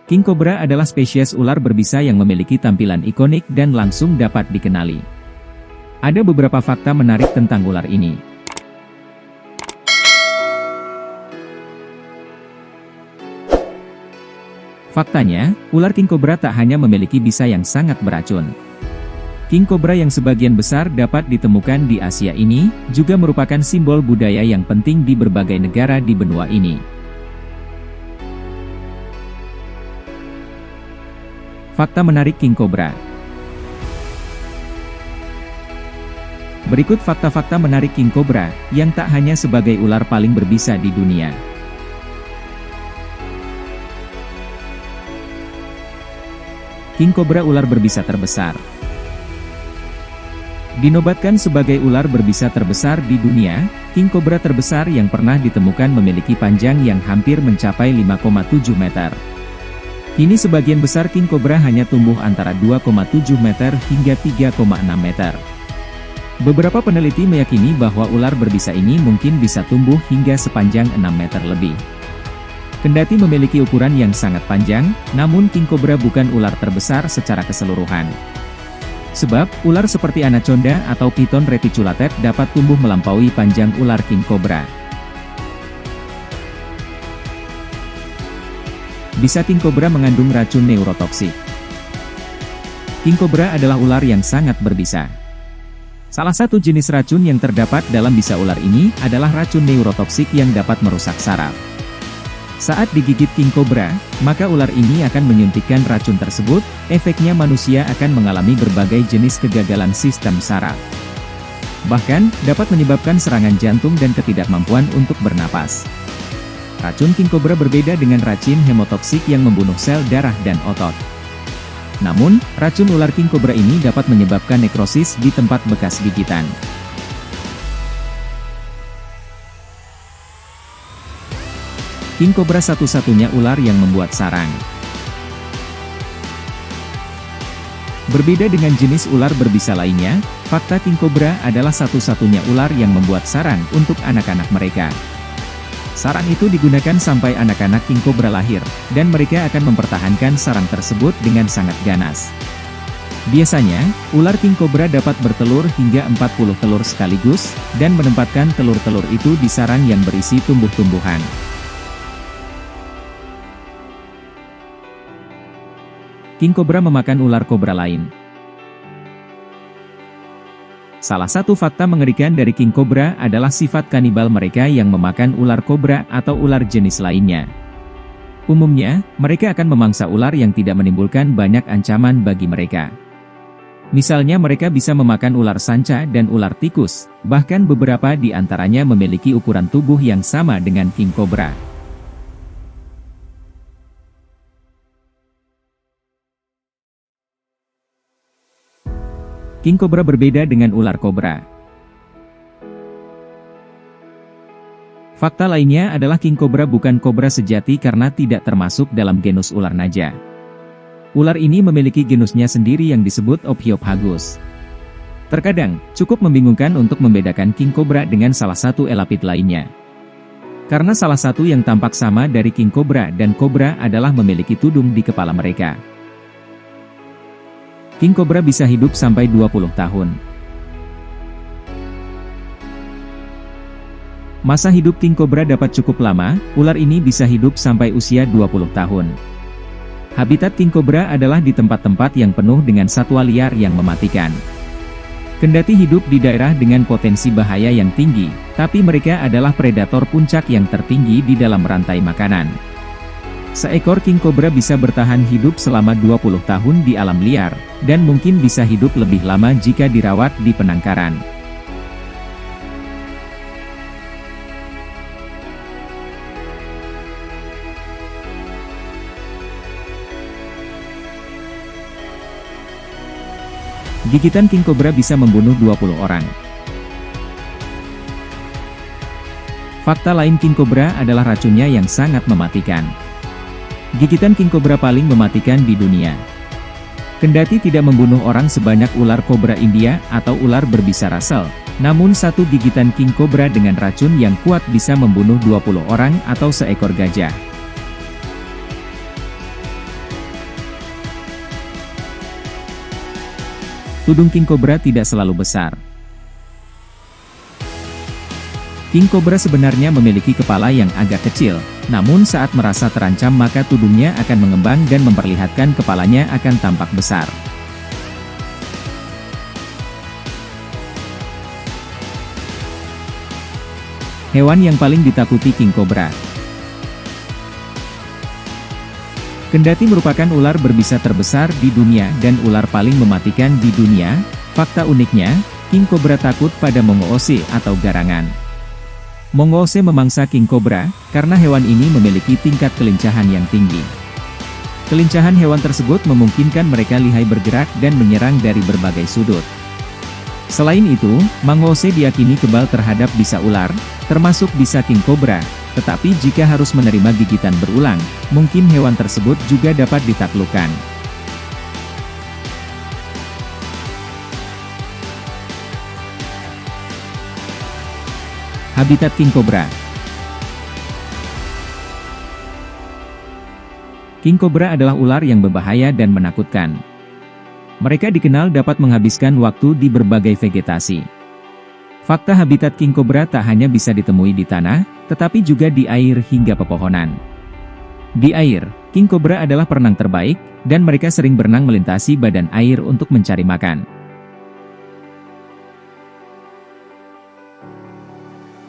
King Cobra adalah spesies ular berbisa yang memiliki tampilan ikonik dan langsung dapat dikenali. Ada beberapa fakta menarik tentang ular ini. Faktanya, ular King Cobra tak hanya memiliki bisa yang sangat beracun. King Cobra yang sebagian besar dapat ditemukan di Asia ini, juga merupakan simbol budaya yang penting di berbagai negara di benua ini. Fakta menarik King Cobra. Berikut fakta-fakta menarik King Cobra, yang tak hanya sebagai ular paling berbisa di dunia. King Cobra ular berbisa terbesar. Dinobatkan sebagai ular berbisa terbesar di dunia, King Cobra terbesar yang pernah ditemukan memiliki panjang yang hampir mencapai 5,7 meter. Kini sebagian besar King Cobra hanya tumbuh antara 2,7 meter hingga 3,6 meter. Beberapa peneliti meyakini bahwa ular berbisa ini mungkin bisa tumbuh hingga sepanjang 6 meter lebih. Kendati memiliki ukuran yang sangat panjang, namun King Cobra bukan ular terbesar secara keseluruhan. Sebab, ular seperti anaconda atau Python reticulated dapat tumbuh melampaui panjang ular King Cobra. Bisa King Cobra mengandung racun neurotoksik? King Cobra adalah ular yang sangat berbisa. Salah satu jenis racun yang terdapat dalam bisa ular ini adalah racun neurotoksik yang dapat merusak saraf. Saat digigit King Cobra, maka ular ini akan menyuntikkan racun tersebut, efeknya manusia akan mengalami berbagai jenis kegagalan sistem saraf. Bahkan, dapat menyebabkan serangan jantung dan ketidakmampuan untuk bernapas. Racun King Cobra berbeda dengan racun hemotoksik yang membunuh sel darah dan otot. Namun, racun ular King Cobra ini dapat menyebabkan nekrosis di tempat bekas gigitan. King Cobra satu-satunya ular yang membuat sarang. Berbeda dengan jenis ular berbisa lainnya, fakta King Cobra adalah satu-satunya ular yang membuat sarang untuk anak-anak mereka. Sarang itu digunakan sampai anak-anak King Cobra lahir, dan mereka akan mempertahankan sarang tersebut dengan sangat ganas. Biasanya, ular King Cobra dapat bertelur hingga 40 telur sekaligus, dan menempatkan telur-telur itu di sarang yang berisi tumbuh-tumbuhan. King Cobra memakan ular kobra lain. Salah satu fakta mengerikan dari King Cobra adalah sifat kanibal mereka yang memakan ular kobra atau ular jenis lainnya. Umumnya, mereka akan memangsa ular yang tidak menimbulkan banyak ancaman bagi mereka. Misalnya mereka bisa memakan ular sanca dan ular tikus, bahkan beberapa di antaranya memiliki ukuran tubuh yang sama dengan King Cobra. King Cobra berbeda dengan ular kobra. Fakta lainnya adalah King Cobra bukan kobra sejati karena tidak termasuk dalam genus ular naja. Ular ini memiliki genusnya sendiri yang disebut Ophiophagus. Terkadang, cukup membingungkan untuk membedakan King Cobra dengan salah satu elapid lainnya. Karena salah satu yang tampak sama dari King Cobra dan kobra adalah memiliki tudung di kepala mereka. King Cobra bisa hidup sampai 20 tahun. Masa hidup King Cobra dapat cukup lama, ular ini bisa hidup sampai usia 20 tahun. Habitat King Cobra adalah di tempat-tempat yang penuh dengan satwa liar yang mematikan. Kendati hidup di daerah dengan potensi bahaya yang tinggi, tapi mereka adalah predator puncak yang tertinggi di dalam rantai makanan. Seekor King Cobra bisa bertahan hidup selama 20 tahun di alam liar, dan mungkin bisa hidup lebih lama jika dirawat di penangkaran. Gigitan King Cobra bisa membunuh 20 orang. Fakta lain King Cobra adalah racunnya yang sangat mematikan. Gigitan King Cobra paling mematikan di dunia. Kendati tidak membunuh orang sebanyak ular kobra India atau ular berbisa Russell, namun satu gigitan King Cobra dengan racun yang kuat bisa membunuh 20 orang atau seekor gajah. tudung king cobra tidak selalu besar. King cobra sebenarnya memiliki kepala yang agak kecil, namun saat merasa terancam maka tudungnya akan mengembang dan memperlihatkan kepalanya akan tampak besar. Hewan yang paling ditakuti king cobra. Kendati merupakan ular berbisa terbesar di dunia dan ular paling mematikan di dunia, fakta uniknya, king cobra takut pada mongoose atau garangan. Mongoose memangsa king cobra, karena hewan ini memiliki tingkat kelincahan yang tinggi. Kelincahan hewan tersebut memungkinkan mereka lihai bergerak dan menyerang dari berbagai sudut. Selain itu, mongoose diyakini kebal terhadap bisa ular, termasuk bisa king cobra, tetapi jika harus menerima gigitan berulang, mungkin hewan tersebut juga dapat ditaklukkan. Habitat king cobra. King cobra adalah ular yang berbahaya dan menakutkan. Mereka dikenal dapat menghabiskan waktu di berbagai vegetasi. Fakta habitat king cobra tak hanya bisa ditemui di tanah, tetapi juga di air hingga pepohonan. Di air, king cobra adalah perenang terbaik, dan mereka sering berenang melintasi badan air untuk mencari makan.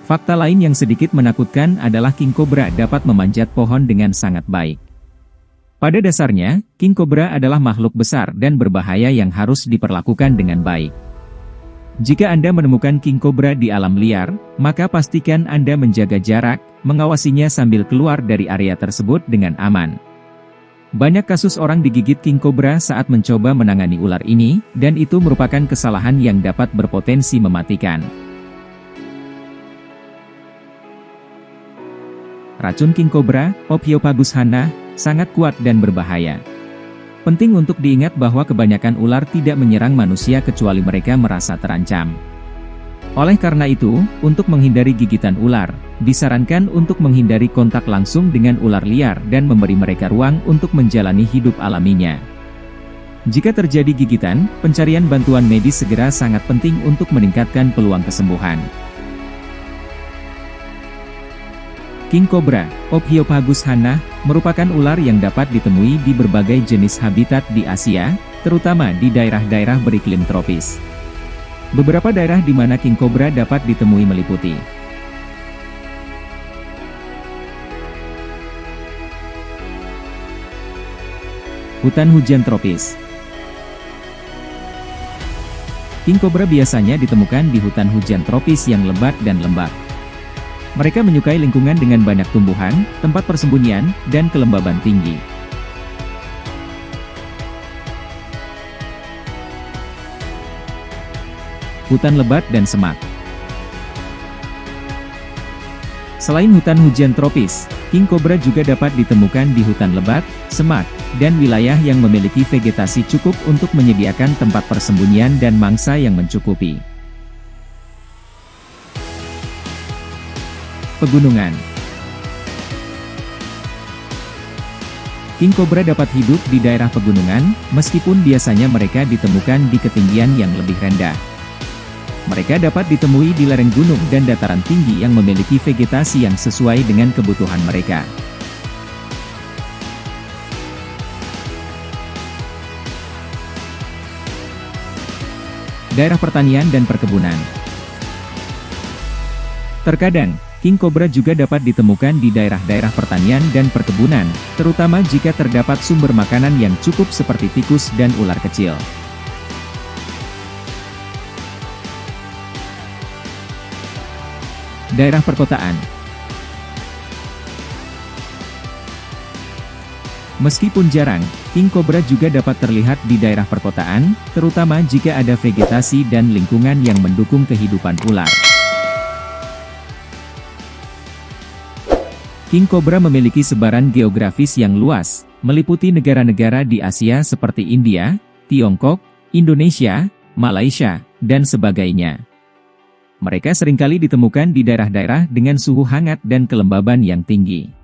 Fakta lain yang sedikit menakutkan adalah king cobra dapat memanjat pohon dengan sangat baik. Pada dasarnya, king cobra adalah makhluk besar dan berbahaya yang harus diperlakukan dengan baik. Jika Anda menemukan king cobra di alam liar, maka pastikan Anda menjaga jarak, mengawasinya sambil keluar dari area tersebut dengan aman. Banyak kasus orang digigit king cobra saat mencoba menangani ular ini, dan itu merupakan kesalahan yang dapat berpotensi mematikan. Racun king cobra, Ophiopagus hannah, sangat kuat dan berbahaya. Penting untuk diingat bahwa kebanyakan ular tidak menyerang manusia kecuali mereka merasa terancam. Oleh karena itu, untuk menghindari gigitan ular, disarankan untuk menghindari kontak langsung dengan ular liar dan memberi mereka ruang untuk menjalani hidup alaminya. Jika terjadi gigitan, pencarian bantuan medis segera sangat penting untuk meningkatkan peluang kesembuhan. King cobra, Ophiopagus hannah, merupakan ular yang dapat ditemui di berbagai jenis habitat di Asia, terutama di daerah-daerah beriklim tropis. Beberapa daerah di mana king cobra dapat ditemui meliputi hutan hujan tropis. King cobra biasanya ditemukan di hutan hujan tropis yang lebat dan lembab. Mereka menyukai lingkungan dengan banyak tumbuhan, tempat persembunyian, dan kelembaban tinggi. Hutan lebat dan semak. Selain hutan hujan tropis, king cobra juga dapat ditemukan di hutan lebat, semak, dan wilayah yang memiliki vegetasi cukup untuk menyediakan tempat persembunyian dan mangsa yang mencukupi. Pegunungan. King cobra dapat hidup di daerah pegunungan, meskipun biasanya mereka ditemukan di ketinggian yang lebih rendah. Mereka dapat ditemui di lereng gunung dan dataran tinggi yang memiliki vegetasi yang sesuai dengan kebutuhan mereka. Daerah pertanian dan perkebunan. Terkadang, king cobra juga dapat ditemukan di daerah-daerah pertanian dan perkebunan, terutama jika terdapat sumber makanan yang cukup seperti tikus dan ular kecil. Daerah perkotaan. Meskipun jarang, king cobra juga dapat terlihat di daerah perkotaan, terutama jika ada vegetasi dan lingkungan yang mendukung kehidupan ular. King cobra memiliki sebaran geografis yang luas, meliputi negara-negara di Asia seperti India, Tiongkok, Indonesia, Malaysia, dan sebagainya. Mereka seringkali ditemukan di daerah-daerah dengan suhu hangat dan kelembaban yang tinggi.